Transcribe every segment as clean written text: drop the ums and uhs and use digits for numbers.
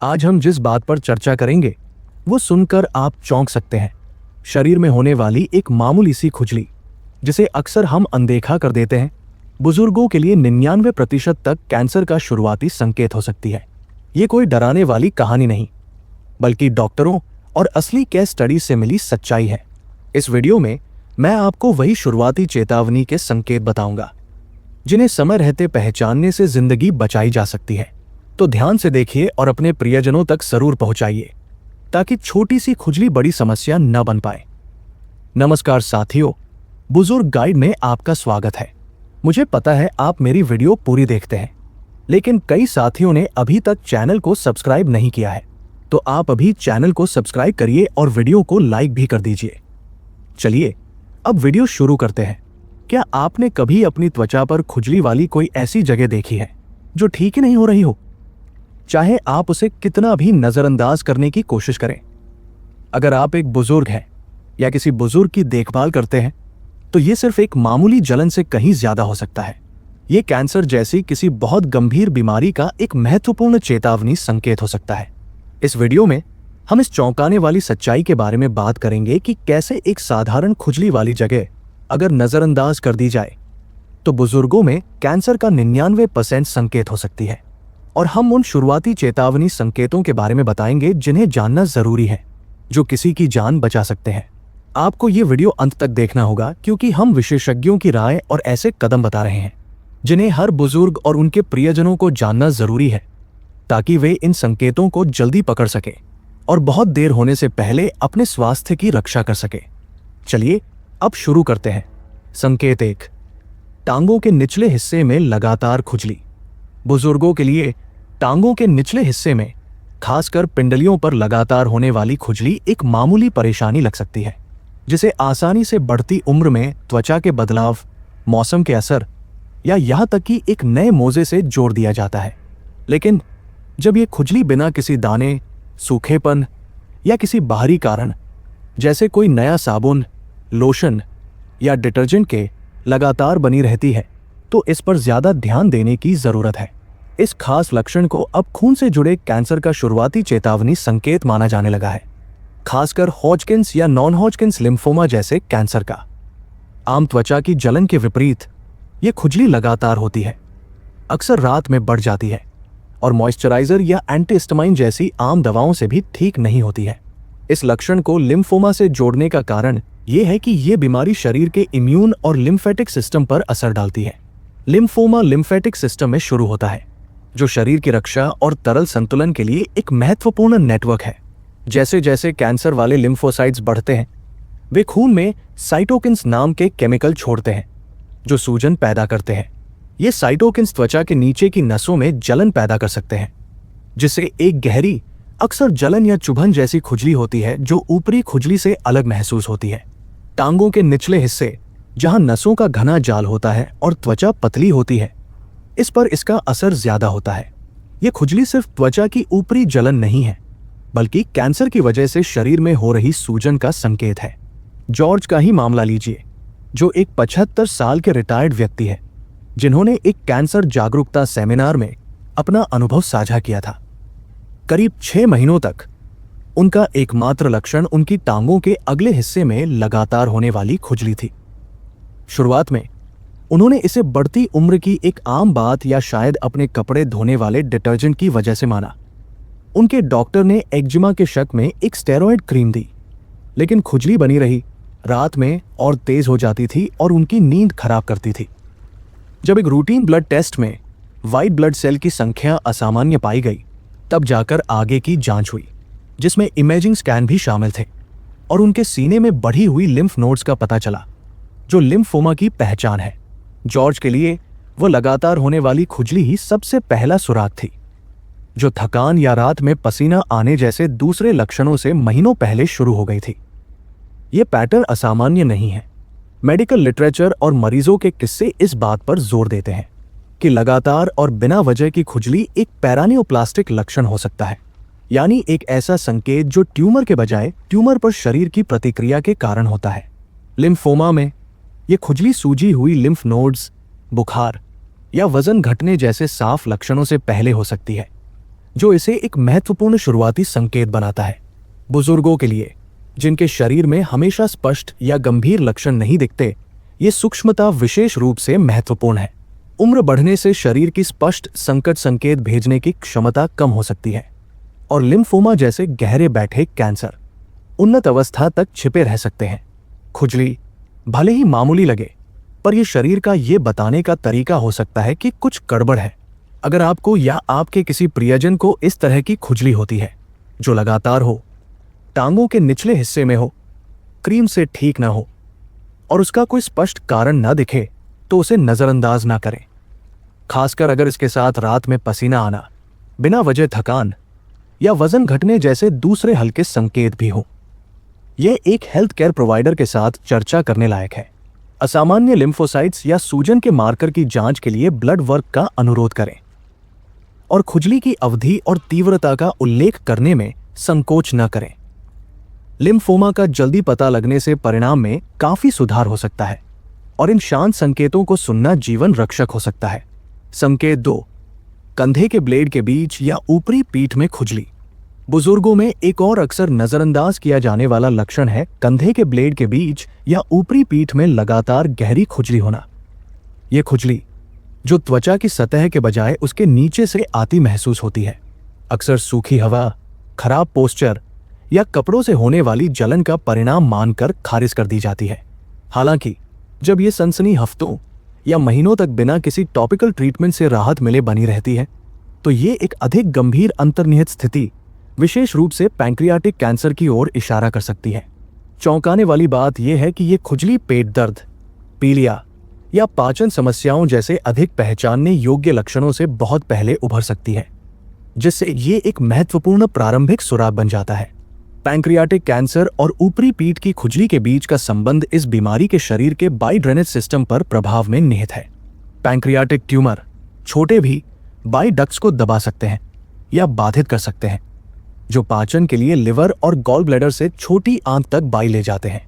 आज हम जिस बात पर चर्चा करेंगे वो सुनकर आप चौंक सकते हैं। शरीर में होने वाली एक मामूली सी खुजली जिसे अक्सर हम अनदेखा कर देते हैं, बुजुर्गों के लिए 99% तक कैंसर का शुरुआती संकेत हो सकती है। ये कोई डराने वाली कहानी नहीं, बल्कि डॉक्टरों और असली केस स्टडी से मिली सच्चाई है। इस वीडियो में मैं आपको वही शुरुआती चेतावनी के संकेत बताऊंगा जिन्हें समय रहते पहचानने से जिंदगी बचाई जा सकती है। तो ध्यान से देखिए और अपने प्रियजनों तक जरूर पहुंचाइए ताकि छोटी सी खुजली बड़ी समस्या न बन पाए। नमस्कार साथियों, बुजुर्ग गाइड में आपका स्वागत है। मुझे पता है आप मेरी वीडियो पूरी देखते हैं, लेकिन कई साथियों ने अभी तक चैनल को सब्सक्राइब नहीं किया है, तो आप अभी चैनल को सब्सक्राइब करिए और वीडियो को लाइक भी कर दीजिए। चलिए अब वीडियो शुरू करते हैं। क्या आपने कभी अपनी त्वचा पर खुजली वाली कोई ऐसी जगह देखी है जो ठीक ही नहीं हो रही हो, चाहे आप उसे कितना भी नजरअंदाज करने की कोशिश करें? अगर आप एक बुजुर्ग हैं या किसी बुजुर्ग की देखभाल करते हैं तो यह सिर्फ एक मामूली जलन से कहीं ज्यादा हो सकता है। यह कैंसर जैसी किसी बहुत गंभीर बीमारी का एक महत्वपूर्ण चेतावनी संकेत हो सकता है। इस वीडियो में हम इस चौंकाने वाली सच्चाई के बारे में बात करेंगे कि कैसे एक साधारण खुजली वाली जगह अगर नजरअंदाज कर दी जाए तो बुजुर्गों में कैंसर का 99% संकेत हो सकती है। और हम उन शुरुआती चेतावनी संकेतों के बारे में बताएंगे जिन्हें जानना जरूरी है, जो किसी की जान बचा सकते हैं। आपको ये वीडियो अंत तक देखना होगा क्योंकि हम विशेषज्ञों की राय और ऐसे कदम बता रहे हैं जिन्हें हर बुजुर्ग और उनके प्रियजनों को जानना जरूरी है, ताकि वे इन संकेतों को जल्दी पकड़ सके और बहुत देर होने से पहले अपने स्वास्थ्य की रक्षा कर सके। चलिए अब शुरू करते हैं। संकेत 1, टांगों के निचले हिस्से में लगातार खुजली। बुजुर्गों के लिए टांगों के निचले हिस्से में, खासकर पिंडलियों पर लगातार होने वाली खुजली एक मामूली परेशानी लग सकती है, जिसे आसानी से बढ़ती उम्र में त्वचा के बदलाव, मौसम के असर या यहां तक कि एक नए मोजे से जोड़ दिया जाता है। लेकिन जब ये खुजली बिना किसी दाने, सूखेपन या किसी बाहरी कारण जैसे कोई नया साबुन, लोशन या डिटर्जेंट के लगातार बनी रहती है तो इस पर ज्यादा ध्यान देने की जरूरत है। इस खास लक्षण को अब खून से जुड़े कैंसर का शुरुआती चेतावनी संकेत माना जाने लगा है, खासकर हॉजकिंस या नॉन हॉजकिंस लिम्फोमा जैसे कैंसर का। आम त्वचा की जलन के विपरीत ये खुजली लगातार होती है, अक्सर रात में बढ़ जाती है और मॉइस्चराइजर या एंटीहिस्टामाइन जैसी आम दवाओं से भी ठीक नहीं होती है। इस लक्षण को लिम्फोमा से जोड़ने का कारण यह है कि यह बीमारी शरीर के इम्यून और लिम्फेटिक सिस्टम पर असर डालती है। लिम्फोमा लिम्फेटिक सिस्टम में शुरू होता है, जो शरीर की रक्षा और तरल संतुलन के लिए एक महत्वपूर्ण नेटवर्क है। जैसे जैसे कैंसर वाले लिम्फोसाइट्स बढ़ते हैं, वे खून में साइटोकिन्स नाम के केमिकल छोड़ते हैं जो सूजन पैदा करते हैं। ये साइटोकिन्स त्वचा के नीचे की नसों में जलन पैदा कर सकते हैं, जिससे एक गहरी, अक्सर जलन या चुभन जैसी खुजली होती है जो ऊपरी खुजली से अलग महसूस होती है। टांगों के निचले हिस्से, जहां नसों का घना जाल होता है और त्वचा पतली होती है, इस पर इसका असर ज्यादा होता है। यह खुजली सिर्फ त्वचा की ऊपरी जलन नहीं है, बल्कि कैंसर की वजह से शरीर में हो रही सूजन का संकेत है। जॉर्ज का ही मामला लीजिए, जो एक 75 साल के रिटायर्ड व्यक्ति है, जिन्होंने एक कैंसर जागरूकता सेमिनार में अपना अनुभव साझा किया था। करीब 6 महीनों तक उनका एकमात्र लक्षण उनकी टांगों के अगले हिस्से में लगातार होने वाली खुजली थी। शुरुआत में उन्होंने इसे बढ़ती उम्र की एक आम बात या शायद अपने कपड़े धोने वाले डिटर्जेंट की वजह से माना। उनके डॉक्टर ने एक्जिमा के शक में एक स्टेरॉयड क्रीम दी, लेकिन खुजली बनी रही, रात में और तेज हो जाती थी और उनकी नींद खराब करती थी। जब एक रूटीन ब्लड टेस्ट में व्हाइट ब्लड सेल की संख्या असामान्य पाई गई, तब जाकर आगे की जांच हुई, जिसमें इमेजिंग स्कैन भी शामिल थे और उनके सीने में बढ़ी हुई लिम्फ नोड्स का पता चला, जो लिम्फोमा की पहचान है। जॉर्ज के लिए वो लगातार होने वाली खुजली ही सबसे पहला सुराग थी, जो थकान या रात में पसीना आने जैसे दूसरे लक्षणों से महीनों पहले शुरू हो गई थी। ये पैटर्न असामान्य नहीं है। मेडिकल लिटरेचर और मरीजों के किस्से इस बात पर जोर देते हैं कि लगातार और बिना वजह की खुजली एक पैरानियोप्लास्टिक लक्षण हो सकता है, यानी एक ऐसा संकेत जो ट्यूमर के बजाय ट्यूमर पर शरीर की प्रतिक्रिया के कारण होता है। लिम्फोमा में यह खुजली सूजी हुई लिम्फ नोड्स, बुखार या वजन घटने जैसे साफ लक्षणों से पहले हो सकती है, जो इसे एक महत्वपूर्ण शुरुआती संकेत बनाता है। बुजुर्गों के लिए, जिनके शरीर में हमेशा स्पष्ट या गंभीर लक्षण नहीं दिखते, ये सूक्ष्मता विशेष रूप से महत्वपूर्ण है। उम्र बढ़ने से शरीर की स्पष्ट संकट संकेत भेजने की क्षमता कम हो सकती है और लिम्फोमा जैसे गहरे बैठे कैंसर उन्नत अवस्था तक छिपे रह सकते हैं। खुजली भले ही मामूली लगे, पर यह शरीर का ये बताने का तरीका हो सकता है कि कुछ गड़बड़ है। अगर आपको या आपके किसी प्रियजन को इस तरह की खुजली होती है जो लगातार हो, टांगों के निचले हिस्से में हो, क्रीम से ठीक ना हो और उसका कोई स्पष्ट कारण ना दिखे, तो उसे नजरअंदाज ना करें। खासकर अगर इसके साथ रात में पसीना आना, बिना वजह थकान या वजन घटने जैसे दूसरे हल्के संकेत भी हों। यह एक हेल्थ केयर प्रोवाइडर के साथ चर्चा करने लायक है। असामान्य लिम्फोसाइट्स या सूजन के मार्कर की जांच के लिए ब्लड वर्क का अनुरोध करें और खुजली की अवधि और तीव्रता का उल्लेख करने में संकोच न करें। लिम्फोमा का जल्दी पता लगने से परिणाम में काफी सुधार हो सकता है और इन शांत संकेतों को सुनना जीवन रक्षक हो सकता है। संकेत 2, कंधे के ब्लेड के बीच या ऊपरी पीठ में खुजली। बुजुर्गों में एक और अक्सर नजरअंदाज किया जाने वाला लक्षण है कंधे के ब्लेड के बीच या ऊपरी पीठ में लगातार गहरी खुजली होना। यह खुजली, जो त्वचा की सतह के बजाय उसके नीचे से आती महसूस होती है, अक्सर सूखी हवा, खराब पोस्चर या कपड़ों से होने वाली जलन का परिणाम मानकर खारिज कर दी जाती है। हालांकि जब ये सनसनी हफ्तों या महीनों तक बिना किसी टॉपिकल ट्रीटमेंट से राहत मिले बनी रहती है, तो ये एक अधिक गंभीर अंतर्निहित स्थिति, विशेष रूप से पैंक्रियाटिक कैंसर की ओर इशारा कर सकती है। चौंकाने वाली बात यह है कि ये खुजली पेट दर्द, पीलिया या पाचन समस्याओं जैसे अधिक पहचानने योग्य लक्षणों से बहुत पहले उभर सकती है, जिससे ये एक महत्वपूर्ण प्रारंभिक सुराग बन जाता है। पैंक्रियाटिक कैंसर और ऊपरी पीठ की खुजली के बीच का संबंध इस बीमारी के शरीर के बाई ड्रेनेज सिस्टम पर प्रभाव में निहित है। पैंक्रियाटिक ट्यूमर छोटे भी बाई डक्ट्स को दबा सकते हैं या बाधित कर सकते हैं, जो पाचन के लिए लिवर और गॉल ब्लैडर से छोटी आंत तक बाइल ले जाते हैं।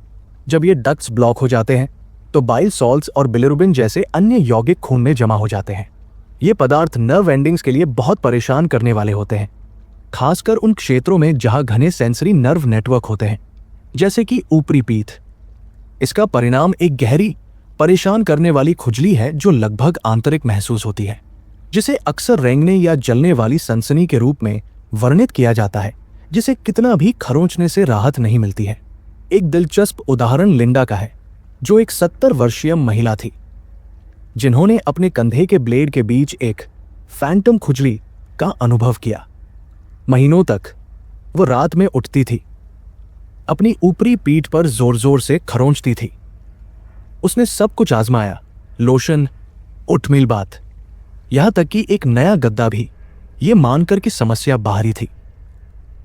जब ये डक्ट्स ब्लॉक हो जाते हैं, तो बाइल सॉल्ट्स और बिलिरुबिन जैसे अन्य यौगिक खून में जमा हो जाते हैं। ये पदार्थ नर्व एंडिंग्स के लिए बहुत परेशान करने वाले होते हैं, खासकर उन क्षेत्रों में जहां घने सेंसरी नर्व नेटवर्क होते हैं, जैसे कि ऊपरी पीठ। इसका परिणाम एक गहरी, परेशान करने वाली खुजली है जो लगभग आंतरिक महसूस होती है, जिसे अक्सर रेंगने या जलने वाली सनसनी के रूप में वर्णित किया जाता है, जिसे कितना भी खरोंचने से राहत नहीं मिलती है। एक दिलचस्प उदाहरण लिंडा का है, जो एक 70 वर्षीय महिला थी जिन्होंने अपने कंधे के ब्लेड के बीच एक फैंटम खुजली का अनुभव किया। महीनों तक वो रात में उठती थी, अपनी ऊपरी पीठ पर जोर जोर से खरोंचती थी। उसने सब कुछ आजमाया, लोशन, ओटमील बाथ, यहां तक कि एक नया गद्दा भी, ये मानकर कि समस्या बाहरी थी।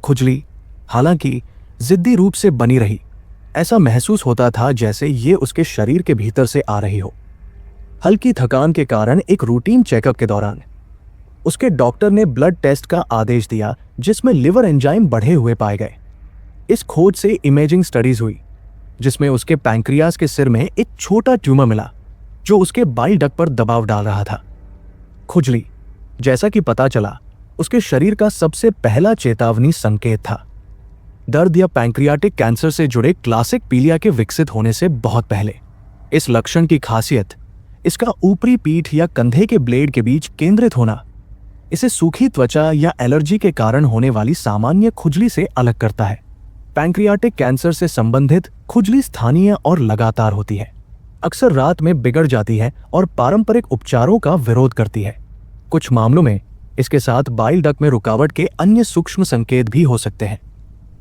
खुजली हालांकि जिद्दी रूप से बनी रही। ऐसा महसूस होता था जैसे ये उसके शरीर के भीतर से आ रही हो। हल्की थकान के कारण एक रूटीन चेकअप के दौरान उसके डॉक्टर ने ब्लड टेस्ट का आदेश दिया, जिसमें लिवर एंजाइम बढ़े हुए पाए गए। इस खोज से इमेजिंग स्टडीज हुई, जिसमें उसके पैंक्रियास के सिर में एक छोटा ट्यूमर मिला जो उसके बाइल डक्ट पर दबाव डाल रहा था। खुजली, जैसा कि पता चला, उसके शरीर का सबसे पहला चेतावनी संकेत था, दर्द या पैंक्रियाटिक कैंसर से जुड़े क्लासिक पीलिया के विकसित होने से बहुत पहले। इस लक्षण की खासियत इसका ऊपरी पीठ या कंधे के ब्लेड के बीच केंद्रित होना इसे सूखी त्वचा या एलर्जी के कारण होने वाली सामान्य खुजली से अलग करता है। पैंक्रियाटिक कैंसर से संबंधित खुजली स्थानीय और लगातार होती है, अक्सर रात में बिगड़ जाती है और पारंपरिक उपचारों का विरोध करती है। कुछ मामलों में इसके साथ बाइल डक्ट में रुकावट के अन्य सूक्ष्म संकेत भी हो सकते हैं,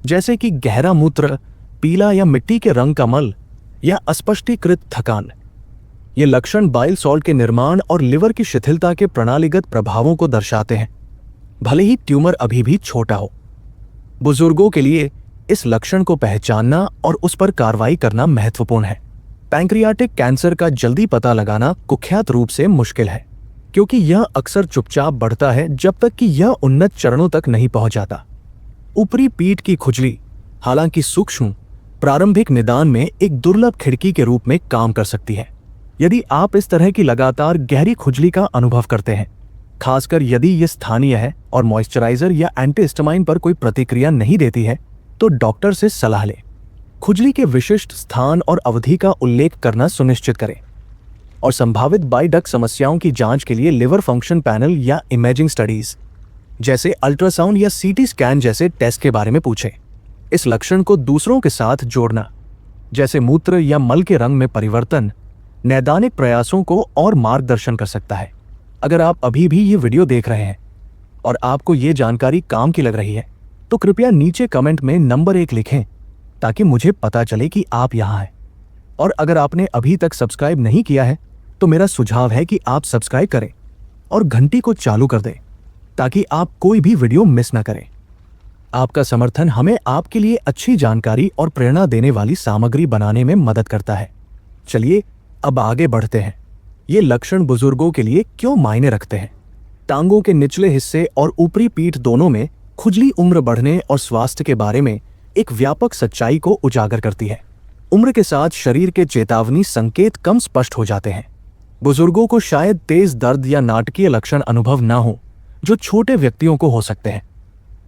जैसे कि गहरा मूत्र, पीला या मिट्टी के रंग का मल या अस्पष्टीकृत थकान। ये लक्षण बाइल सॉल्ट के निर्माण और लिवर की शिथिलता के प्रणालीगत प्रभावों को दर्शाते हैं, भले ही ट्यूमर अभी भी छोटा हो। बुजुर्गों के लिए इस लक्षण को पहचानना और उस पर कार्रवाई करना महत्वपूर्ण है। पैंक्रियाटिक कैंसर का जल्दी पता लगाना कुख्यात रूप से मुश्किल है, क्योंकि यह अक्सर चुपचाप बढ़ता है जब तक कि यह उन्नत चरणों तक नहीं पहुंच जाता। ऊपरी पीठ की खुजली, हालांकि सूक्ष्म, प्रारंभिक निदान में एक दुर्लभ खिड़की के रूप में काम कर सकती है। यदि आप इस तरह की लगातार गहरी खुजली का अनुभव करते हैं, खासकर यदि ये स्थानीय है और मॉइस्चराइजर या एंटीहिस्टामाइन पर कोई प्रतिक्रिया नहीं देती है तो डॉक्टर से सलाह लें। खुजली के विशिष्ट स्थान और अवधि का उल्लेख करना सुनिश्चित करें और संभावित बाइल डक्ट समस्याओं की जांच के लिए लिवर फंक्शन पैनल या इमेजिंग स्टडीज जैसे अल्ट्रासाउंड या सीटी स्कैन जैसे टेस्ट के बारे में पूछें। इस लक्षण को दूसरों के साथ जोड़ना, जैसे मूत्र या मल के रंग में परिवर्तन, नैदानिक प्रयासों को और मार्गदर्शन कर सकता है। अगर आप अभी भी ये वीडियो देख रहे हैं और आपको ये जानकारी काम की लग रही है तो कृपया नीचे कमेंट में नंबर 1 लिखें ताकि मुझे पता चले कि आप यहाँ हैं। और अगर आपने अभी तक सब्सक्राइब नहीं किया है तो मेरा सुझाव है कि आप सब्सक्राइब करें और घंटी को चालू कर दें ताकि आप कोई भी वीडियो मिस ना करें। आपका समर्थन हमें आपके लिए अच्छी जानकारी और प्रेरणा देने वाली सामग्री बनाने में मदद करता है। चलिए अब आगे बढ़ते हैं। ये लक्षण बुजुर्गों के लिए क्यों मायने रखते हैं? टांगों के निचले हिस्से और ऊपरी पीठ दोनों में खुजली उम्र बढ़ने और स्वास्थ्य के बारे में एक व्यापक सच्चाई को उजागर करती है। उम्र के साथ शरीर के चेतावनी संकेत कम स्पष्ट हो जाते हैं। बुजुर्गों को शायद तेज दर्द या नाटकीय लक्षण अनुभव न हो जो छोटे व्यक्तियों को हो सकते हैं,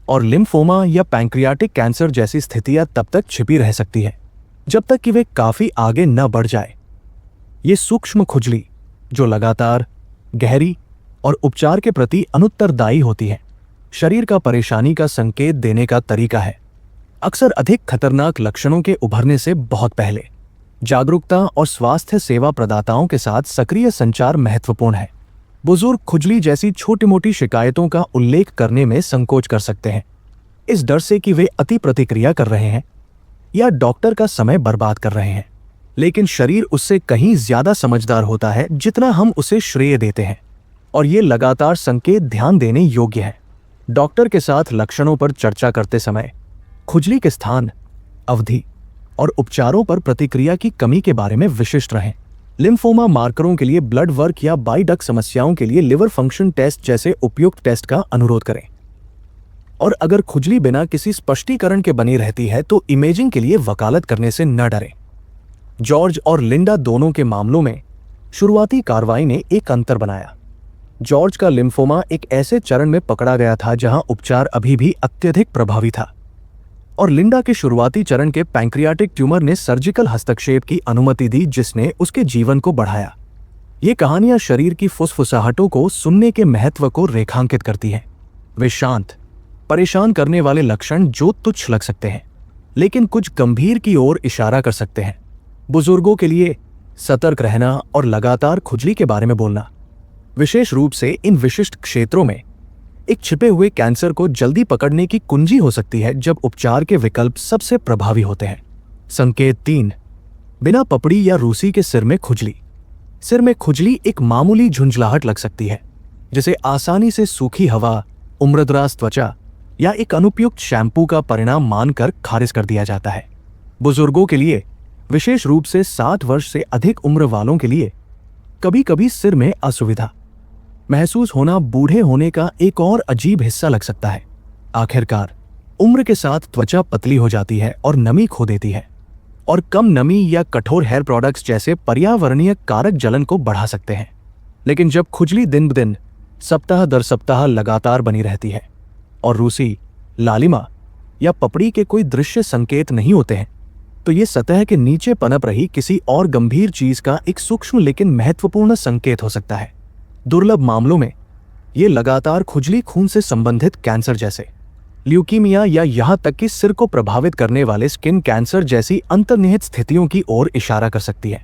और लिम्फोमा या पैंक्रियाटिक कैंसर जैसी स्थितियां तब तक छिपी रह सकती है जब तक कि वे काफी आगे न बढ़ जाए। ये सूक्ष्म खुजली जो लगातार, गहरी और उपचार के प्रति अनुत्तरदायी होती है, शरीर का परेशानी का संकेत देने का तरीका है। अक्सर अधिक खतरनाक लक्षणों के उभरने से बहुत पहले जागरूकता और स्वास्थ्य सेवा प्रदाताओं के साथ सक्रिय संचार महत्वपूर्ण है। बुजुर्ग खुजली जैसी छोटी मोटी शिकायतों का उल्लेख करने में संकोच कर सकते हैं, इस डर से कि वे अति प्रतिक्रिया कर रहे हैं या डॉक्टर का समय बर्बाद कर रहे हैं। लेकिन शरीर उससे कहीं ज्यादा समझदार होता है जितना हम उसे श्रेय देते हैं, और ये लगातार संकेत ध्यान देने योग्य है। डॉक्टर के साथ लक्षणों पर चर्चा करते समय खुजली के स्थान, अवधि और उपचारों पर प्रतिक्रिया की कमी के बारे में विशिष्ट रहें। लिम्फोमा मार्करों के लिए ब्लड वर्क या बाइल डक्ट समस्याओं के लिए लिवर फंक्शन टेस्ट जैसे उपयुक्त टेस्ट का अनुरोध करें। और अगर खुजली बिना किसी स्पष्टीकरण के बनी रहती है तो इमेजिंग के लिए वकालत करने से न डरें। जॉर्ज और लिंडा दोनों के मामलों में शुरुआती कार्रवाई ने एक अंतर बनाया। जॉर्ज का लिम्फोमा एक ऐसे चरण में पकड़ा गया था जहां उपचार अभी भी अत्यधिक प्रभावी था, और लिंडा के शुरुआती चरण के पैंक्रियाटिक ट्यूमर ने सर्जिकल हस्तक्षेप की अनुमति दी जिसने उसके जीवन को बढ़ाया। ये कहानियां शरीर की फुसफुसाहटों को सुनने के महत्व को रेखांकित करती हैं। वे शांत, परेशान करने वाले लक्षण जो तुच्छ लग सकते हैं लेकिन कुछ गंभीर की ओर इशारा कर सकते हैं। बुजुर्गों के लिए सतर्क रहना और लगातार खुजली के बारे में बोलना, विशेष रूप से इन विशिष्ट क्षेत्रों में एक छिपे हुए कैंसर को जल्दी पकड़ने की कुंजी हो सकती है जब उपचार के विकल्प सबसे प्रभावी होते हैं। संकेत 3, बिना पपड़ी या रूसी के सिर में खुजली। सिर में खुजली एक मामूली झुंझलाहट लग सकती है जिसे आसानी से सूखी हवा, उम्रदराज त्वचा या एक अनुपयुक्त शैम्पू का परिणाम मानकर खारिज कर दिया जाता है। बुजुर्गों के लिए, विशेष रूप से 60 वर्ष से अधिक उम्र वालों के लिए, कभी कभी सिर में असुविधा महसूस होना बूढ़े होने का एक और अजीब हिस्सा लग सकता है। आखिरकार उम्र के साथ त्वचा पतली हो जाती है और नमी खो देती है, और कम नमी या कठोर हेयर प्रोडक्ट्स जैसे पर्यावरणीय कारक जलन को बढ़ा सकते हैं। लेकिन जब खुजली दिन ब दिन, सप्ताह दर सप्ताह लगातार बनी रहती है और रूसी, लालिमा या पपड़ी के कोई दृश्य संकेत नहीं होते हैं तो ये सतह के नीचे पनप रही किसी और गंभीर चीज का एक सूक्ष्म लेकिन महत्वपूर्ण संकेत हो सकता है। दुर्लभ मामलों में ये लगातार खुजली खून से संबंधित कैंसर जैसे ल्यूकीमिया या यहाँ तक कि सिर को प्रभावित करने वाले स्किन कैंसर जैसी अंतर्निहित स्थितियों की ओर इशारा कर सकती है।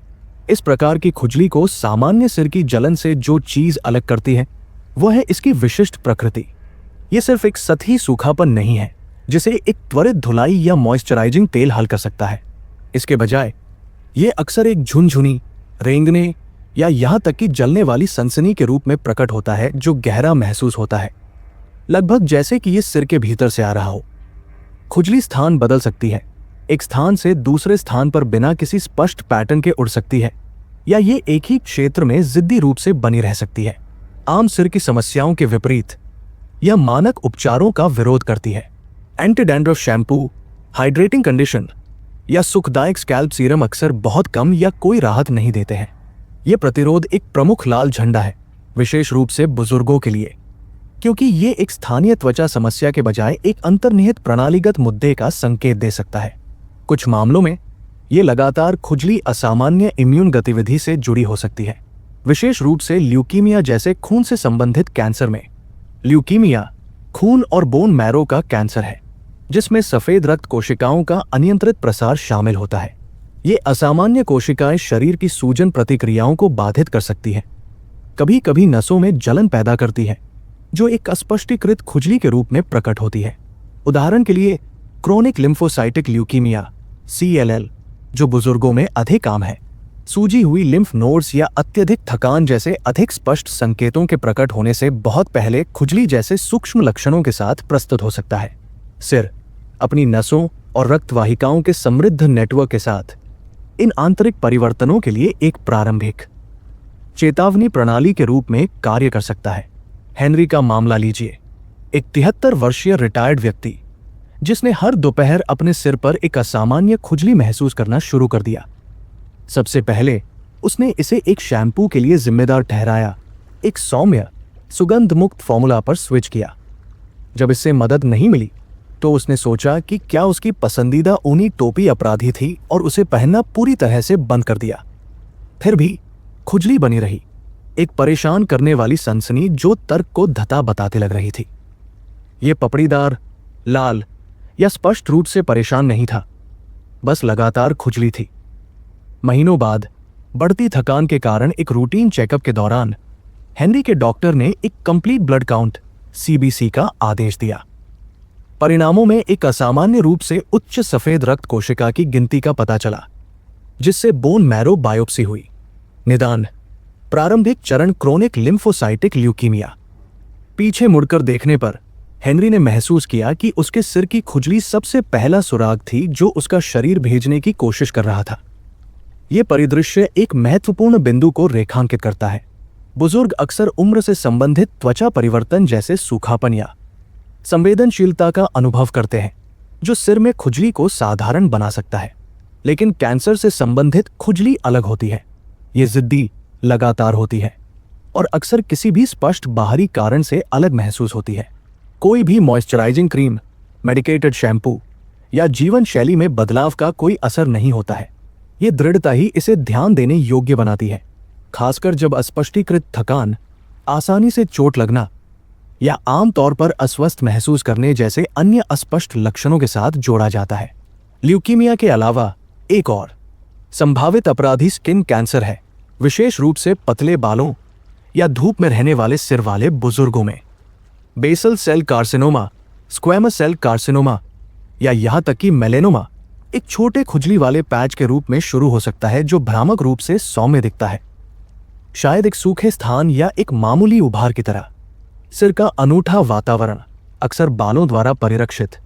इस प्रकार की खुजली को सामान्य सिर की जलन से जो चीज अलग करती है वह है इसकी विशिष्ट प्रकृति। ये सिर्फ एक सतही सूखापन नहीं है जिसे एक त्वरित धुलाई या मॉइस्चराइजिंग तेल हल कर सकता है। इसके बजाय ये अक्सर एक झुनझुनी, रेंगने या यहाँ तक कि जलने वाली सनसनी के रूप में प्रकट होता है जो गहरा महसूस होता है, लगभग जैसे कि ये सिर के भीतर से आ रहा हो। खुजली स्थान बदल सकती है, एक स्थान से दूसरे स्थान पर बिना किसी स्पष्ट पैटर्न के उड़ सकती है, या ये एक ही क्षेत्र में जिद्दी रूप से बनी रह सकती है। आम सिर की समस्याओं के विपरीत यह मानक उपचारों का विरोध करती है। Anti dandruff shampoo, hydrating condition या सुखदायक स्कैल्प सीरम अक्सर बहुत कम या कोई राहत नहीं देते हैं। यह प्रतिरोध एक प्रमुख लाल झंडा है विशेष रूप से बुजुर्गों के लिए, क्योंकि ये एक स्थानीय त्वचा समस्या के बजाय एक अंतर्निहित प्रणालीगत मुद्दे का संकेत दे सकता है। कुछ मामलों में ये लगातार खुजली असामान्य इम्यून गतिविधि से जुड़ी हो सकती है, विशेष रूप से ल्यूकीमिया जैसे खून से संबंधित कैंसर में। ल्यूकीमिया खून और बोन मैरो का कैंसर है, जिसमें सफेद रक्त कोशिकाओं का अनियंत्रित प्रसार शामिल होता है। ये असामान्य कोशिकाएं शरीर की सूजन प्रतिक्रियाओं को बाधित कर सकती हैं, कभी कभी नसों में जलन पैदा करती है, जो एक अस्पष्टीकृत खुजली के रूप में प्रकट होती है। उदाहरण के लिए क्रोनिक लिम्फोसाइटिक ल्यूकीमिया CLL, जो बुजुर्गों में अधिक आम है, सूजी हुई लिम्फ नोड्स या अत्यधिक थकान जैसे अधिक स्पष्ट संकेतों के प्रकट होने से बहुत पहले खुजली जैसे सूक्ष्म लक्षणों के साथ प्रस्तुत हो सकता है। सिर अपनी नसों और रक्तवाहिकाओं के समृद्ध नेटवर्क के साथ इन आंतरिक परिवर्तनों के लिए एक प्रारंभिक चेतावनी प्रणाली के रूप में कार्य कर सकता है। हेनरी का मामला लीजिए, एक 73 वर्षीय रिटायर्ड व्यक्ति जिसने हर दोपहर अपने सिर पर एक असामान्य खुजली महसूस करना शुरू कर दिया। सबसे पहले उसने इसे एक शैम्पू के लिए जिम्मेदार ठहराया, एक सौम्य सुगंध मुक्त फॉर्मूला पर स्विच किया। जब इससे मदद नहीं मिली तो उसने सोचा कि क्या उसकी पसंदीदा ऊनी टोपी अपराधी थी और उसे पहनना पूरी तरह से बंद कर दिया। फिर भी खुजली बनी रही, एक परेशान करने वाली सनसनी जो तर्क को धता बताते लग रही थी। यह पपड़ीदार, लाल या स्पष्ट रूप से परेशान नहीं था, बस लगातार खुजली थी। महीनों बाद बढ़ती थकान के कारण एक रूटीन चेकअप के दौरान हेनरी के डॉक्टर ने एक कंप्लीट ब्लड काउंट CBC का आदेश दिया। परिणामों में एक असामान्य रूप से उच्च सफेद रक्त कोशिका की गिनती का पता चला, जिससे बोन मैरो बायोप्सी हुई। निदान प्रारंभिक चरण क्रोनिक लिम्फोसाइटिक ल्यूकीमिया। पीछे मुड़कर देखने पर हेनरी ने महसूस किया कि उसके सिर की खुजली सबसे पहला सुराग थी जो उसका शरीर भेजने की कोशिश कर रहा था। यह परिदृश्य एक महत्वपूर्ण बिंदु को रेखांकित करता है। बुजुर्ग अक्सर उम्र से संबंधित त्वचा परिवर्तन जैसे सूखापन या संवेदनशीलता का अनुभव करते हैं, जो सिर में खुजली को साधारण बना सकता है। लेकिन कैंसर से संबंधित खुजली अलग होती है। ये जिद्दी, लगातार होती है और अक्सर किसी भी स्पष्ट बाहरी कारण से अलग महसूस होती है। कोई भी मॉइस्चराइजिंग क्रीम, मेडिकेटेड शैम्पू या जीवन शैली में बदलाव का कोई असर नहीं होता है। ये दृढ़ता ही इसे ध्यान देने योग्य बनाती है, खासकर जब अस्पष्टीकृत थकान, आसानी से चोट लगना या आमतौर पर अस्वस्थ महसूस करने जैसे अन्य अस्पष्ट लक्षणों के साथ जोड़ा जाता है। ल्यूकीमिया के अलावा एक और संभावित अपराधी स्किन कैंसर है, विशेष रूप से पतले बालों या धूप में रहने वाले सिर वाले बुजुर्गों में। Basal cell carcinoma, squamous cell carcinoma या यहां तक कि मेलेनोमा एक छोटे खुजली वाले पैच के रूप में शुरू हो सकता है, जो भ्रामक रूप से सौम्य दिखता है, शायद एक सूखे स्थान या एक मामूली उभार की तरह। सिर का अनूठा वातावरण, अक्सर बालों द्वारा परिरक्षित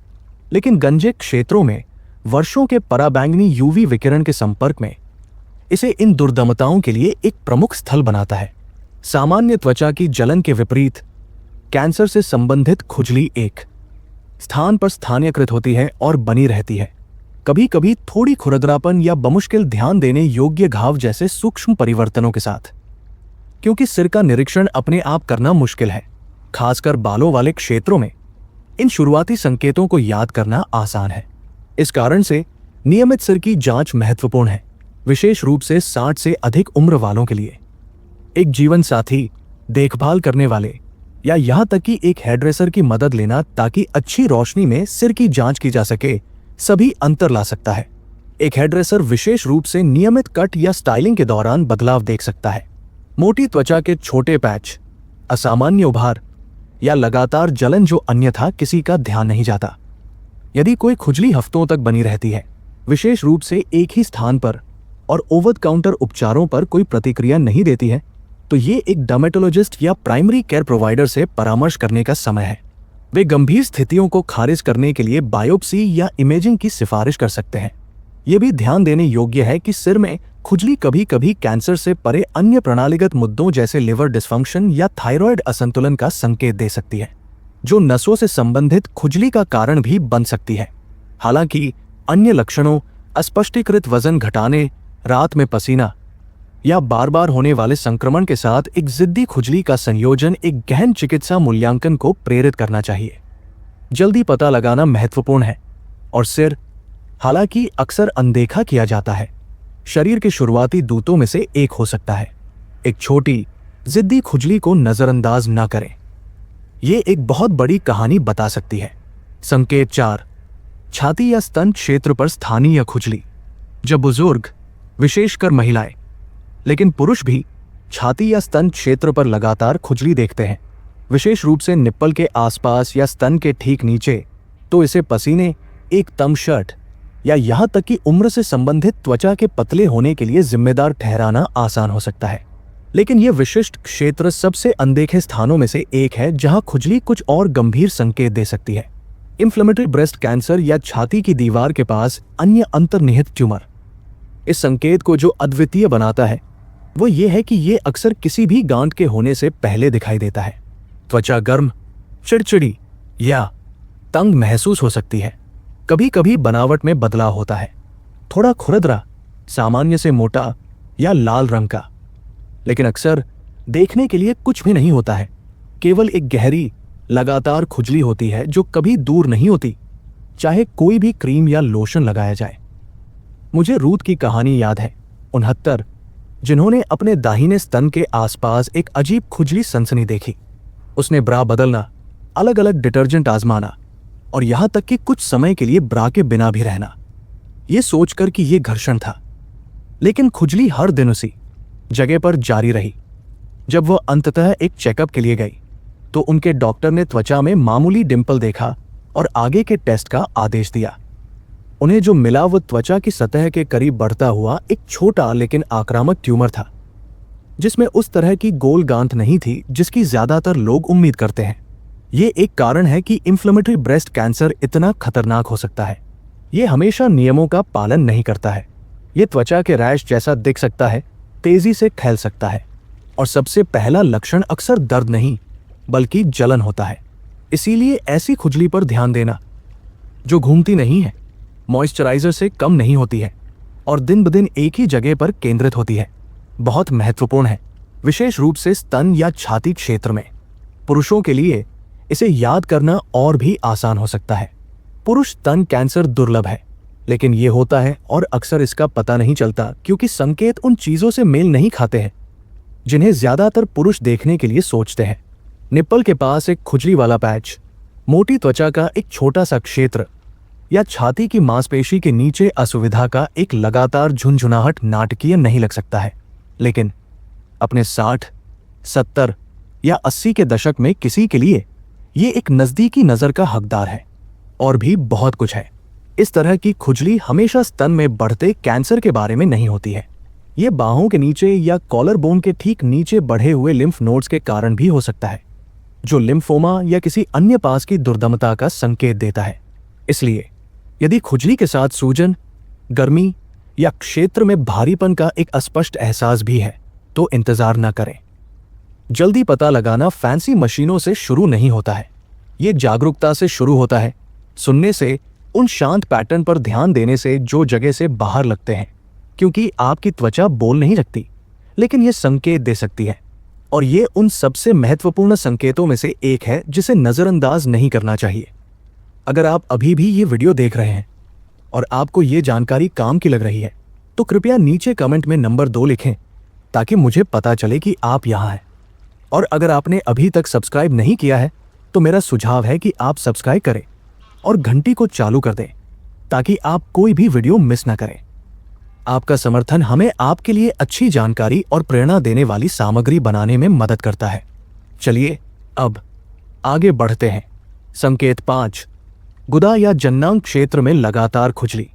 लेकिन गंजे क्षेत्रों में वर्षों के पराबैंगनी UV विकिरण के संपर्क में, इसे इन दुर्दमताओं के लिए एक प्रमुख स्थल बनाता है। सामान्य त्वचा की जलन के विपरीत कैंसर से संबंधित खुजली एक स्थान पर स्थानीयकृत होती है और बनी रहती है, कभी कभी थोड़ी खुरदरापन या बमुश्किल ध्यान देने योग्य घाव जैसे सूक्ष्म परिवर्तनों के साथ। क्योंकि सिर का निरीक्षण अपने आप करना मुश्किल है, खासकर बालों वाले क्षेत्रों में, इन शुरुआती संकेतों को याद करना आसान है। इस कारण से नियमित सिर की जांच महत्वपूर्ण है, विशेष रूप से 60 से अधिक उम्र वालों के लिए। एक जीवन साथी, देखभाल करने वाले या यहां तक कि एक हेयरड्रेसर की मदद लेना ताकि अच्छी रोशनी में सिर की जांच की जा सके, सभी अंतर ला सकता है। एक हेयरड्रेसर विशेष रूप से नियमित कट या स्टाइलिंग के दौरान बदलाव देख सकता है। मोटी त्वचा के छोटे पैच, असामान्य उभार या लगातार जलन जो अन्यथा किसी का ध्यान नहीं जाता। यदि कोई खुजली हफ्तों तक बनी रहती है, विशेष रूप से एक ही स्थान पर, और ओवर काउंटर उपचारों पर कोई प्रतिक्रिया नहीं देती है, तो ये एक डर्मेटोलॉजिस्ट या प्राइमरी केयर प्रोवाइडर से परामर्श करने का समय है। वे गंभीर स्थितियों को खारिज करने के लिए बायोप्सी या इमेजिंग की सिफारिश कर सकते हैं। यह भी ध्यान देने योग्य है कि सिर में खुजली कभी कभी कैंसर से परे अन्य प्रणालीगत मुद्दों जैसे लिवर डिस्फंक्शन या थायराइड असंतुलन का संकेत दे सकती है, जो नसों से संबंधित खुजली का कारण भी बन सकती है। हालांकि अन्य लक्षणों, अस्पष्टीकृत वजन घटाने, रात में पसीना या बार बार होने वाले संक्रमण के साथ एक जिद्दी खुजली का संयोजन एक गहन चिकित्सा मूल्यांकन को प्रेरित करना चाहिए। जल्दी पता लगाना महत्वपूर्ण है। और सिर, हालांकि अक्सर अनदेखा किया जाता है, शरीर के शुरुआती दूतों में से एक हो सकता है। एक छोटी जिद्दी खुजली को नजरअंदाज न करें, ये एक बहुत बड़ी कहानी बता सकती है। संकेत 4, छाती या स्तन क्षेत्र पर स्थानीय खुजली। जब बुजुर्ग, विशेषकर महिलाएं, लेकिन पुरुष भी छाती या स्तन क्षेत्र पर लगातार खुजली देखते हैं, विशेष रूप से निप्पल के आसपास या स्तन के ठीक नीचे, तो इसे पसीने, एक तम शर्ट या यहां तक कि उम्र से संबंधित त्वचा के पतले होने के लिए जिम्मेदार ठहराना आसान हो सकता है। लेकिन यह विशिष्ट क्षेत्र सबसे अनदेखे स्थानों में से एक है जहां खुजली कुछ और गंभीर संकेत दे सकती है। इन्फ्लेमेटरी ब्रेस्ट कैंसर या छाती की दीवार के पास अन्य अंतर्निहित ट्यूमर। इस संकेत को जो अद्वितीय बनाता है वो ये है कि ये अक्सर किसी भी गांठ के होने से पहले दिखाई देता है। त्वचा गर्म, चिड़चिड़ी या तंग महसूस हो सकती है। कभी कभी बनावट में बदलाव होता है, थोड़ा खुरदरा, सामान्य से मोटा या लाल रंग का। लेकिन अक्सर देखने के लिए कुछ भी नहीं होता है, केवल एक गहरी लगातार खुजली होती है जो कभी दूर नहीं होती, चाहे कोई भी क्रीम या लोशन लगाया जाए। मुझे रूथ की कहानी याद है, 69, जिन्होंने अपने दाहिने स्तन के आसपास एक अजीब खुजली सनसनी देखी। उसने ब्रा बदलना, अलग अलग डिटर्जेंट आजमाना और यहां तक कि कुछ समय के लिए ब्रा के बिना भी रहना, यह सोचकर कि यह घर्षण था। लेकिन खुजली हर दिन उसी जगह पर जारी रही। जब वह अंततः एक चेकअप के लिए गई तो उनके डॉक्टर ने त्वचा में मामूली डिंपल देखा और आगे के टेस्ट का आदेश दिया। उन्हें जो मिला वो त्वचा की सतह के करीब बढ़ता हुआ एक छोटा लेकिन आक्रामक ट्यूमर था, जिसमें उस तरह की गोल गांठ नहीं थी जिसकी ज्यादातर लोग उम्मीद करते हैं। ये एक कारण है कि इन्फ्लेमेटरी ब्रेस्ट कैंसर इतना खतरनाक हो सकता है। ये हमेशा नियमों का पालन नहीं करता है। ये त्वचा के रैश जैसा दिख सकता है, तेजी से फैल सकता है और सबसे पहला लक्षण अक्सर दर्द नहीं बल्कि जलन होता है। इसीलिए ऐसी खुजली पर ध्यान देना जो घूमती नहीं है, मॉइस्चराइजर से कम नहीं होती है और दिन ब दिन एक ही जगह पर केंद्रित होती है, बहुत महत्वपूर्ण है, विशेष रूप से स्तन या छाती क्षेत्र में। पुरुषों के लिए इसे याद करना और भी आसान हो सकता है। पुरुष स्तन कैंसर दुर्लभ है, लेकिन यह होता है और अक्सर इसका पता नहीं चलता क्योंकि संकेत उन चीजों से मेल नहीं खाते हैं जिन्हें ज्यादातर पुरुष देखने के लिए सोचते हैं। निप्पल के पास एक खुजली वाला पैच, मोटी त्वचा का एक छोटा सा क्षेत्र या छाती की मांसपेशी के नीचे असुविधा का एक लगातार झुनझुनाहट नाटकीय नहीं लग सकता है, लेकिन अपने 60, 70 या 80 के दशक में किसी के लिए ये एक नजदीकी नजर का हकदार है। और भी बहुत कुछ है। इस तरह की खुजली हमेशा स्तन में बढ़ते कैंसर के बारे में नहीं होती है। ये बाहों के नीचे या कॉलर बोन के ठीक नीचे बढ़े हुए लिम्फ नोड्स के कारण भी हो सकता है, जो लिम्फोमा या किसी अन्य पास की दुर्दमता का संकेत देता है। इसलिए यदि खुजली के साथ सूजन, गर्मी या क्षेत्र में भारीपन का एक अस्पष्ट एहसास भी है तो इंतजार न करें। जल्दी पता लगाना फैंसी मशीनों से शुरू नहीं होता है, ये जागरूकता से शुरू होता है, सुनने से, उन शांत पैटर्न पर ध्यान देने से जो जगह से बाहर लगते हैं, क्योंकि आपकी त्वचा बोल नहीं सकती लेकिन यह संकेत दे सकती है। और ये उन सबसे महत्वपूर्ण संकेतों में से एक है जिसे नजरअंदाज नहीं करना चाहिए। अगर आप अभी भी ये वीडियो देख रहे हैं और आपको ये जानकारी काम की लग रही है तो कृपया नीचे कमेंट में नंबर 2 लिखें ताकि मुझे पता चले कि आप यहाँ हैं। और अगर आपने अभी तक सब्सक्राइब नहीं किया है तो मेरा सुझाव है कि आप सब्सक्राइब करें और घंटी को चालू कर दें ताकि आप कोई भी वीडियो मिस ना करें। आपका समर्थन हमें आपके लिए अच्छी जानकारी और प्रेरणा देने वाली सामग्री बनाने में मदद करता है। चलिए अब आगे बढ़ते हैं। संकेत 5, गुदा या जन्नांग क्षेत्र में लगातार खुजली।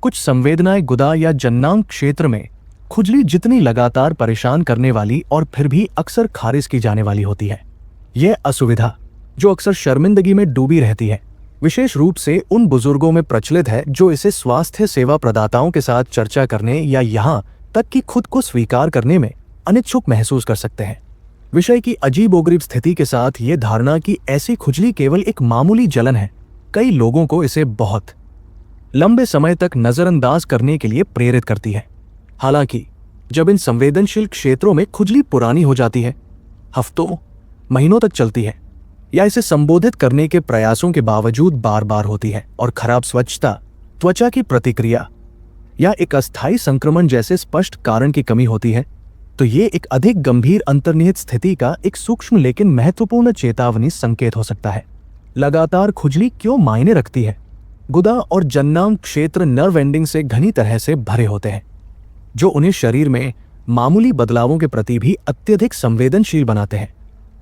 कुछ संवेदनाएं गुदा या जन्नांग क्षेत्र में खुजली जितनी लगातार परेशान करने वाली और फिर भी अक्सर खारिज की जाने वाली होती है। यह असुविधा जो अक्सर शर्मिंदगी में डूबी रहती है, विशेष रूप से उन बुजुर्गों में प्रचलित है जो इसे स्वास्थ्य सेवा प्रदाताओं के साथ चर्चा करने या यहाँ तक कि खुद को स्वीकार करने में अनिच्छुक महसूस कर सकते हैं। विषय की अजीबोगरीब स्थिति के साथ ये धारणा कि ऐसी खुजली केवल एक मामूली जलन है, कई लोगों को इसे बहुत लंबे समय तक नजरअंदाज करने के लिए प्रेरित करती है। हालांकि जब इन संवेदनशील क्षेत्रों में खुजली पुरानी हो जाती है, हफ्तों महीनों तक चलती है, या इसे संबोधित करने के प्रयासों के बावजूद बार बार होती है और खराब स्वच्छता, त्वचा की प्रतिक्रिया या एक अस्थायी संक्रमण जैसे स्पष्ट कारण की कमी होती है, तो ये एक अधिक गंभीर अंतर्निहित स्थिति का एक सूक्ष्म लेकिन महत्वपूर्ण चेतावनी संकेत हो सकता है। लगातार खुजली क्यों मायने रखती है? गुदा और जननांग क्षेत्र नर्व एंडिंग से घनी तरह से भरे होते हैं, जो उन्हें शरीर में मामूली बदलावों के प्रति भी अत्यधिक संवेदनशील बनाते हैं।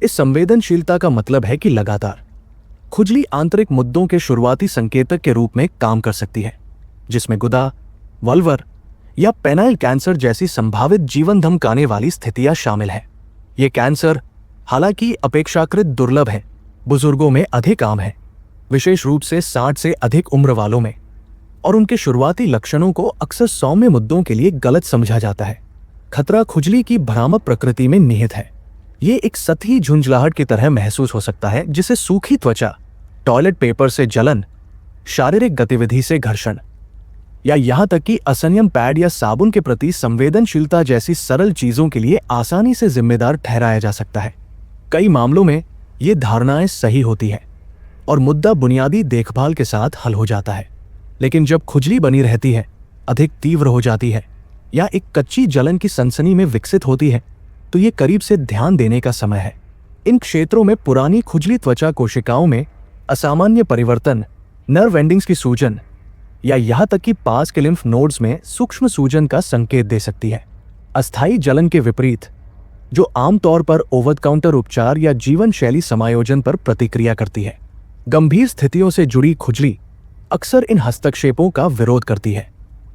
इस संवेदनशीलता का मतलब है कि लगातार खुजली आंतरिक मुद्दों के शुरुआती संकेतक के रूप में काम कर सकती है, जिसमें गुदा, वल्वर या पेनाइल कैंसर जैसी संभावित जीवन धमकाने वाली स्थितियां शामिल हैं। ये कैंसर हालांकि अपेक्षाकृत दुर्लभ है, बुजुर्गों में अधिक आम है, विशेष रूप से 60 से अधिक उम्र वालों में, और उनके शुरुआती लक्षणों को अक्सर सौम्य मुद्दों के लिए गलत समझा जाता है। खतरा खुजली की भ्रामक प्रकृति में निहित है। ये एक सतही झुंझलाहट की तरह महसूस हो सकता है, जिसे सूखी त्वचा, टॉयलेट पेपर से जलन, शारीरिक गतिविधि से घर्षण, या यहां तक कि असंयम पैड या साबुन के प्रति संवेदनशीलता जैसी सरल चीजों के लिए आसानी से जिम्मेदार ठहराया जा सकता है। कई मामलों में ये धारणाएं सही होती है और मुद्दा बुनियादी देखभाल के साथ हल हो जाता है, लेकिन जब खुजली बनी रहती है, अधिक तीव्र हो जाती है या एक कच्ची जलन की सनसनी में विकसित होती है, तो ये करीब से ध्यान देने का समय है। इन क्षेत्रों में पुरानी खुजली त्वचा कोशिकाओं में असामान्य परिवर्तन, नर्व एंडिंग्स की सूजन, या यहां तक कि पास के लिम्फ नोड्स में सूक्ष्म सूजन का संकेत दे सकती है। अस्थायी जलन के विपरीत, जो आमतौर पर ओवर द काउंटर उपचार या जीवन शैली समायोजन पर प्रतिक्रिया करती है। गंभीर स्थितियों से जुड़ी खुजली अक्सर इन हस्तक्षेपों का विरोध करती है।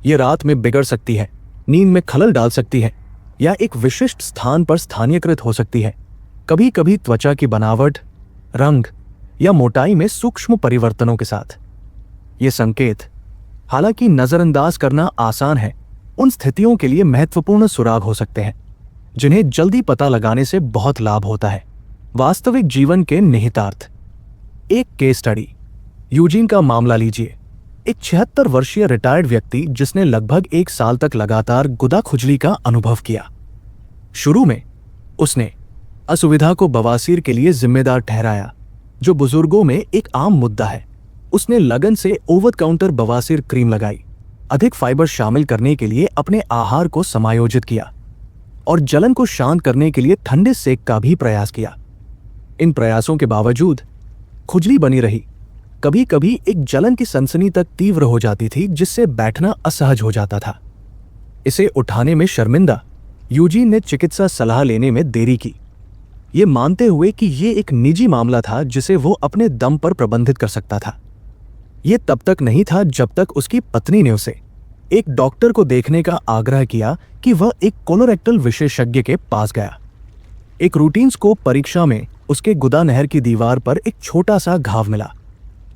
ये रात में बिगड़ सकती है, नींद में खलल डाल सकती है, या एक विशिष्ट स्थान पर स्थानीयकृत हो सकती है। कभी कभी त्वचा की बनावट, रंग या मोटाई में सूक्ष्म परिवर्तनों के साथ। ये संकेत, हालांकि नजरअंदाज करना आसान है, उन स्थितियों के लिए महत्वपूर्ण सुराग हो सकते हैं जिन्हें जल्दी पता लगाने से बहुत लाभ होता है। वास्तविक जीवन के निहितार्थ। एक केस स्टडी। यूजीन का मामला लीजिए। एक 76 वर्षीय रिटायर्ड व्यक्ति जिसने लगभग 1 साल तक लगातार गुदा खुजली का अनुभव किया। शुरू में उसने असुविधा को बवासीर के लिए जिम्मेदार ठहराया, जो बुजुर्गों में एक आम मुद्दा है। उसने लगन से ओवर द काउंटर बवासीर क्रीम लगाई, अधिक फाइबर शामिल करने के लिए अपने आहार को समायोजित किया और जलन को शांत करने के लिए ठंडे सेक का भी प्रयास किया। इन प्रयासों के बावजूद खुजली बनी रही। कभी कभी एक जलन की सनसनी तक तीव्र हो जाती थी, जिससे बैठना असहज हो जाता था। इसे उठाने में शर्मिंदा, यूजीन ने चिकित्सा सलाह लेने में देरी की, ये मानते हुए कि ये एक निजी मामला था जिसे वो अपने दम पर प्रबंधित कर सकता था। ये तब तक नहीं था जब तक उसकी पत्नी ने उसे एक डॉक्टर को देखने का आग्रह किया कि वह एक कोलोरेक्टल विशेषज्ञ के पास गया। एक रूटीन स्कोप परीक्षा में उसके गुदा नहर की दीवार पर एक छोटा सा घाव मिला,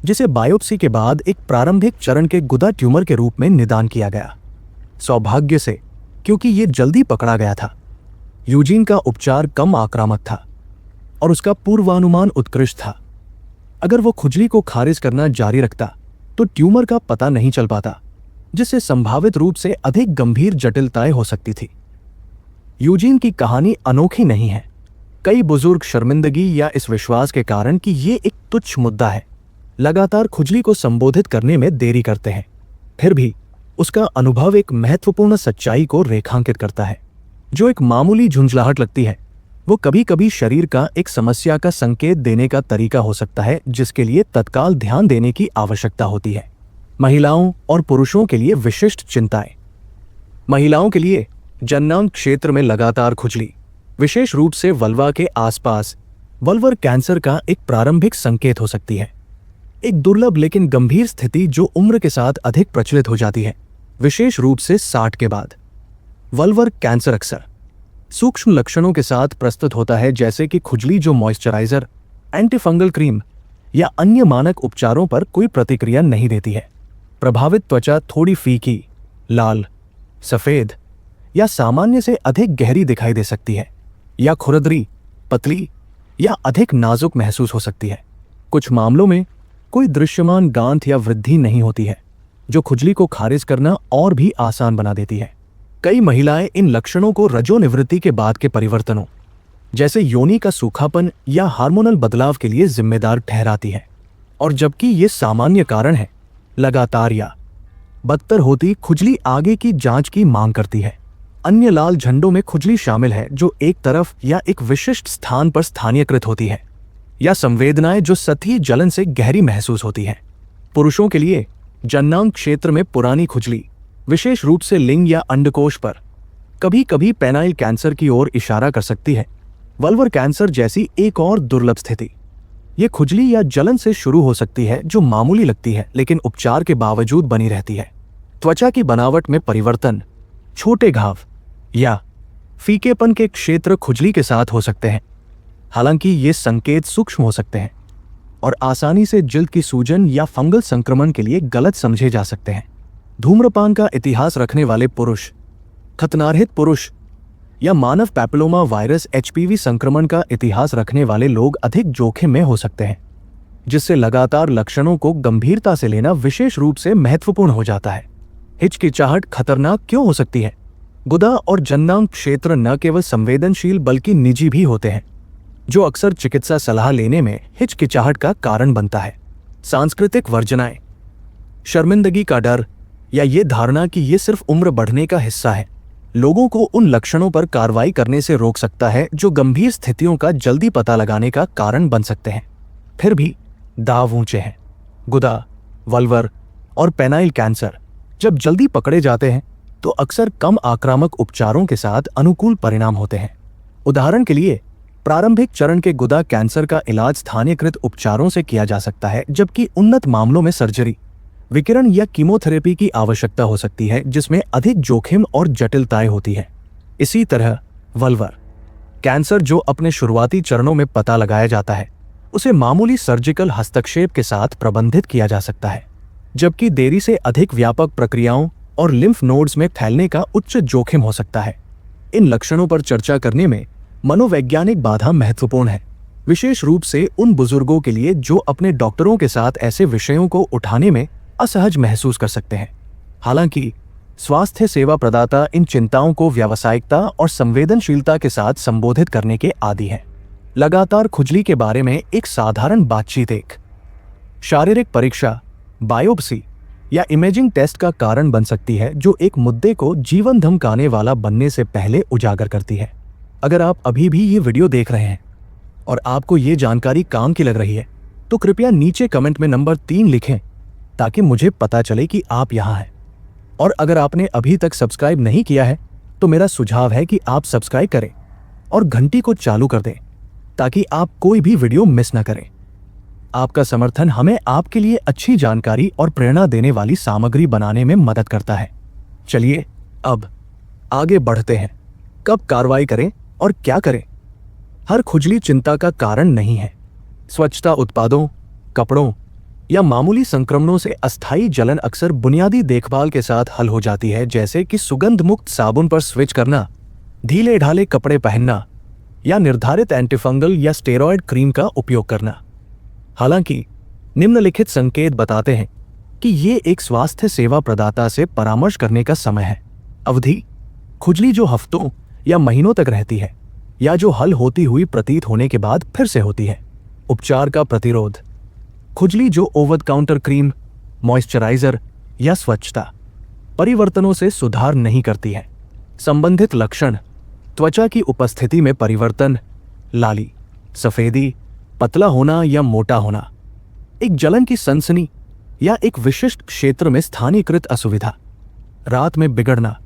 जिसे बायोप्सी के बाद एक प्रारंभिक चरण के गुदा ट्यूमर के रूप में निदान किया गया। सौभाग्य से, क्योंकि ये जल्दी पकड़ा गया था, यूजीन का उपचार कम आक्रामक था और उसका पूर्वानुमान उत्कृष्ट था। अगर वो खुजली को खारिज करना जारी रखता तो ट्यूमर का पता नहीं चल पाता, जिससे संभावित रूप से अधिक गंभीर जटिलताएं हो सकती थी। यूजीन की कहानी अनोखी नहीं है। कई बुजुर्ग शर्मिंदगी या इस विश्वास के कारण कि ये एक तुच्छ मुद्दा है, लगातार खुजली को संबोधित करने में देरी करते हैं। फिर भी उसका अनुभव एक महत्वपूर्ण सच्चाई को रेखांकित करता है। जो एक मामूली झुंझलाहट लगती है, वो कभी कभी शरीर का एक समस्या का संकेत देने का तरीका हो सकता है, जिसके लिए तत्काल ध्यान देने की आवश्यकता होती है। महिलाओं और पुरुषों के लिए विशिष्ट चिंताएं। महिलाओं के लिए जननांग क्षेत्र में लगातार खुजली, विशेष रूप से वल्वा के आसपास, वल्वर कैंसर का एक प्रारंभिक संकेत हो सकती है। एक दुर्लभ लेकिन गंभीर स्थिति जो उम्र के साथ अधिक प्रचलित हो जाती है, विशेष रूप से 60 के बाद। वल्वर कैंसर अक्सर सूक्ष्म लक्षणों के साथ प्रस्तुत होता है, जैसे कि खुजली जो मॉइस्चराइजर, एंटीफंगल क्रीम या अन्य मानक उपचारों पर कोई प्रतिक्रिया नहीं देती है। प्रभावित त्वचा थोड़ी फीकी, लाल, सफेद या सामान्य से अधिक गहरी दिखाई दे सकती है, या खुरदरी, पतली या अधिक नाजुक महसूस हो सकती है। कुछ मामलों में कोई दृश्यमान गांठ या वृद्धि नहीं होती है, जो खुजली को खारिज करना और भी आसान बना देती है। कई महिलाएं इन लक्षणों को रजोनिवृत्ति के बाद के परिवर्तनों जैसे योनि का सूखापन या हार्मोनल बदलाव के लिए जिम्मेदार ठहराती है, और जबकि ये सामान्य कारण है, लगातार या बदतर होती खुजली आगे की जांच की मांग करती है। अन्य लाल झंडों में खुजली शामिल है जो एक तरफ या एक विशिष्ट स्थान पर स्थानीयकृत होती है, या संवेदनाएं जो सतही जलन से गहरी महसूस होती हैं। पुरुषों के लिए जननांग क्षेत्र में पुरानी खुजली, विशेष रूप से लिंग या अंडकोश पर, कभी कभी पेनाइल कैंसर की ओर इशारा कर सकती है। वल्वर कैंसर जैसी एक और दुर्लभ स्थिति, ये खुजली या जलन से शुरू हो सकती है जो मामूली लगती है लेकिन उपचार के बावजूद बनी रहती है। त्वचा की बनावट में परिवर्तन, छोटे घाव या फीकेपन के क्षेत्र खुजली के साथ हो सकते हैं। हालांकि ये संकेत सूक्ष्म हो सकते हैं और आसानी से जल्द की सूजन या फंगल संक्रमण के लिए गलत समझे जा सकते हैं। धूम्रपान का इतिहास रखने वाले पुरुष, खतनारहित पुरुष या मानव पैपिलोमा वायरस HPV संक्रमण का इतिहास रखने वाले लोग अधिक जोखिम में हो सकते हैं, जिससे लगातार लक्षणों को गंभीरता से लेना विशेष रूप से महत्वपूर्ण हो जाता है। हिचकिचाहट खतरनाक क्यों हो सकती है? गुदा और जननांग क्षेत्र न केवल संवेदनशील बल्कि निजी भी होते हैं, जो अक्सर चिकित्सा सलाह लेने में हिचकिचाहट का कारण बनता है। सांस्कृतिक वर्जनाएं, शर्मिंदगी का डर या ये धारणा कि ये सिर्फ उम्र बढ़ने का हिस्सा है, लोगों को उन लक्षणों पर कार्रवाई करने से रोक सकता है जो गंभीर स्थितियों का जल्दी पता लगाने का कारण बन सकते हैं। फिर भी दाव ऊंचे हैं। गुदा, वल्वर और पेनाइल कैंसर जब जल्दी पकड़े जाते हैं तो अक्सर कम आक्रामक उपचारों के साथ अनुकूल परिणाम होते हैं। उदाहरण के लिए, प्रारंभिक चरण के गुदा कैंसर का इलाज स्थानीयकृत उपचारों से किया जा सकता है, जबकि उन्नत मामलों में सर्जरी, विकिरण या कीमोथेरेपी की आवश्यकता हो सकती है, जिसमें अधिक जोखिम और जटिलताएं होती हैं। इसी तरह वल्वर कैंसर, जो अपने शुरुआती चरणों में पता लगाया जाता है, उसे मामूली सर्जिकल हस्तक्षेप के साथ प्रबंधित किया जा सकता है, जबकि देरी से अधिक व्यापक प्रक्रियाओं और लिम्फ नोड्स में फैलने का उच्च जोखिम हो सकता है। इन लक्षणों पर चर्चा करने में मनोवैज्ञानिक बाधा महत्वपूर्ण है, विशेष रूप से उन बुजुर्गों के लिए जो अपने डॉक्टरों के साथ ऐसे विषयों को उठाने में असहज महसूस कर सकते हैं। हालांकि स्वास्थ्य सेवा प्रदाता इन चिंताओं को व्यावसायिकता और संवेदनशीलता के साथ संबोधित करने के आदी हैं। लगातार खुजली के बारे में एक साधारण बातचीत एक शारीरिक परीक्षा, बायोप्सी या इमेजिंग टेस्ट का कारण बन सकती है, जो एक मुद्दे को जीवन धमकाने वाला बनने से पहले उजागर करती है। अगर आप अभी भी ये वीडियो देख रहे हैं और आपको ये जानकारी काम की लग रही है, तो कृपया नीचे कमेंट में नंबर 3 लिखें ताकि मुझे पता चले कि आप यहाँ हैं। और अगर आपने अभी तक सब्सक्राइब नहीं किया है तो मेरा सुझाव है कि आप सब्सक्राइब करें और घंटी को चालू कर दें ताकि आप कोई भी वीडियो मिस न करें। आपका समर्थन हमें आपके लिए अच्छी जानकारी और प्रेरणा देने वाली सामग्री बनाने में मदद करता है। चलिए अब आगे बढ़ते हैं। कब कार्रवाई करें और क्या करें? हर खुजली चिंता का कारण नहीं है। स्वच्छता उत्पादों, कपड़ों या मामूली संक्रमणों से अस्थायी जलन अक्सर बुनियादी देखभाल के साथ हल हो जाती है, जैसे कि सुगंध मुक्त साबुन पर स्विच करना, ढीले ढाले कपड़े पहनना या निर्धारित एंटीफंगल या स्टेरॉयड क्रीम का उपयोग करना। हालांकि निम्नलिखित संकेत बताते हैं कि ये एक स्वास्थ्य सेवा प्रदाता से परामर्श करने का समय है। अवधि, खुजली जो हफ्तों या महीनों तक रहती है या जो हल होती हुई प्रतीत होने के बाद फिर से होती है। उपचार का प्रतिरोध, खुजली जो ओवर काउंटर क्रीम, मॉइस्चराइजर या स्वच्छता परिवर्तनों से सुधार नहीं करती है। संबंधित लक्षण, त्वचा की उपस्थिति में परिवर्तन, लाली, सफेदी, पतला होना या मोटा होना, एक जलन की सनसनी या एक विशिष्ट क्षेत्र में स्थानीयकृत असुविधा, रात में बिगड़ना,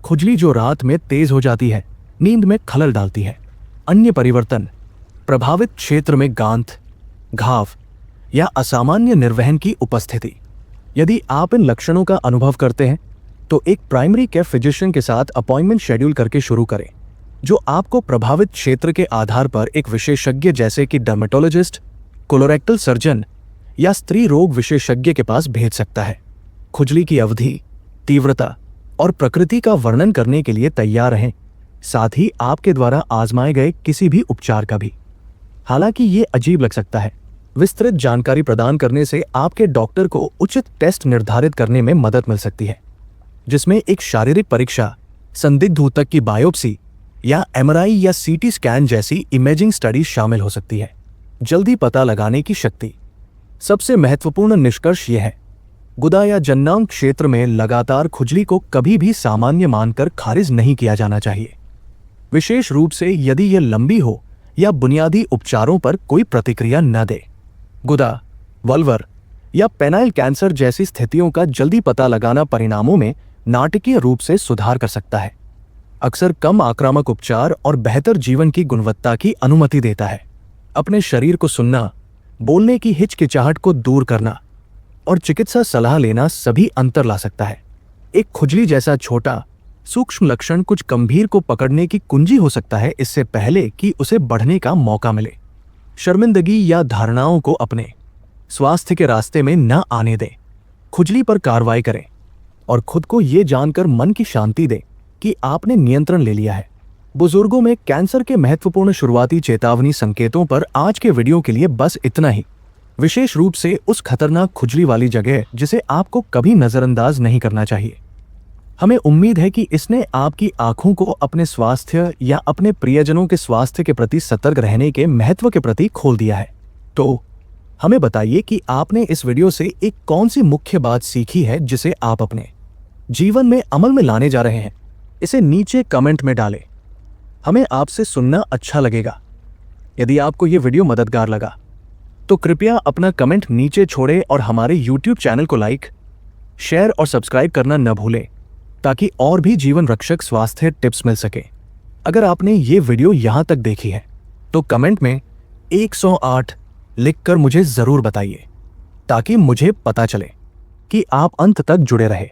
खुजली जो रात में तेज हो जाती है, नींद में खलल डालती है। अन्य परिवर्तन, प्रभावित क्षेत्र में गांठ, घाव या असामान्य निर्वहन की उपस्थिति। यदि आप इन लक्षणों का अनुभव करते हैं तो एक प्राइमरी केयर फिजिशियन के साथ अपॉइंटमेंट शेड्यूल करके शुरू करें, जो आपको प्रभावित क्षेत्र के आधार पर एक विशेषज्ञ जैसे कि डर्मेटोलॉजिस्ट, कोलोरेक्टल सर्जन या स्त्री रोग विशेषज्ञ के पास भेज सकता है। खुजली की अवधि, तीव्रता और प्रकृति का वर्णन करने के लिए तैयार रहें, साथ ही आपके द्वारा आजमाए गए किसी भी उपचार का भी। हालांकि ये अजीब लग सकता है, विस्तृत जानकारी प्रदान करने से आपके डॉक्टर को उचित टेस्ट निर्धारित करने में मदद मिल सकती है, जिसमें एक शारीरिक परीक्षा, संदिग्ध ऊतक की बायोप्सी या एमआरआई या सीटी स्कैन जैसी इमेजिंग स्टडीज शामिल हो सकती है। जल्दी पता लगाने की शक्ति। सबसे महत्वपूर्ण निष्कर्ष यह है, गुदा या जननांग क्षेत्र में लगातार खुजली को कभी भी सामान्य मानकर खारिज नहीं किया जाना चाहिए, विशेष रूप से यदि यह लंबी हो या बुनियादी उपचारों पर कोई प्रतिक्रिया न दे। गुदा, वल्वर या पेनाइल कैंसर जैसी स्थितियों का जल्दी पता लगाना परिणामों में नाटकीय रूप से सुधार कर सकता है, अक्सर कम आक्रामक उपचार और बेहतर जीवन की गुणवत्ता की अनुमति देता है। अपने शरीर को सुनना, बोलने की हिचकिचाहट को दूर करना और चिकित्सा सलाह लेना सभी अंतर ला सकता है। एक खुजली जैसा छोटा सूक्ष्म लक्षण कुछ गंभीर को पकड़ने की कुंजी हो सकता है, इससे पहले कि उसे बढ़ने का मौका मिले। शर्मिंदगी या धारणाओं को अपने स्वास्थ्य के रास्ते में न आने दें। खुजली पर कार्रवाई करें और खुद को ये जानकर मन की शांति दें कि आपने नियंत्रण ले लिया है। बुजुर्गों में कैंसर के महत्वपूर्ण शुरुआती चेतावनी संकेतों पर आज के वीडियो के लिए बस इतना ही, विशेष रूप से उस खतरनाक खुजली वाली जगह जिसे आपको कभी नजरअंदाज नहीं करना चाहिए। हमें उम्मीद है कि इसने आपकी आंखों को अपने स्वास्थ्य या अपने प्रियजनों के स्वास्थ्य के प्रति सतर्क रहने के महत्व के प्रति खोल दिया है। तो हमें बताइए कि आपने इस वीडियो से एक कौन सी मुख्य बात सीखी है जिसे आप अपने जीवन में अमल में लाने जा रहे हैं। इसे नीचे कमेंट में डालें। हमें आपसे सुनना अच्छा लगेगा। यदि आपको ये वीडियो मददगार लगा तो कृपया अपना कमेंट नीचे छोड़ें और हमारे YouTube चैनल को लाइक, शेयर और सब्सक्राइब करना न भूलें ताकि और भी जीवन रक्षक स्वास्थ्य टिप्स मिल सके। अगर आपने ये वीडियो यहाँ तक देखी है तो कमेंट में 108 लिखकर मुझे ज़रूर बताइए ताकि मुझे पता चले कि आप अंत तक जुड़े रहे।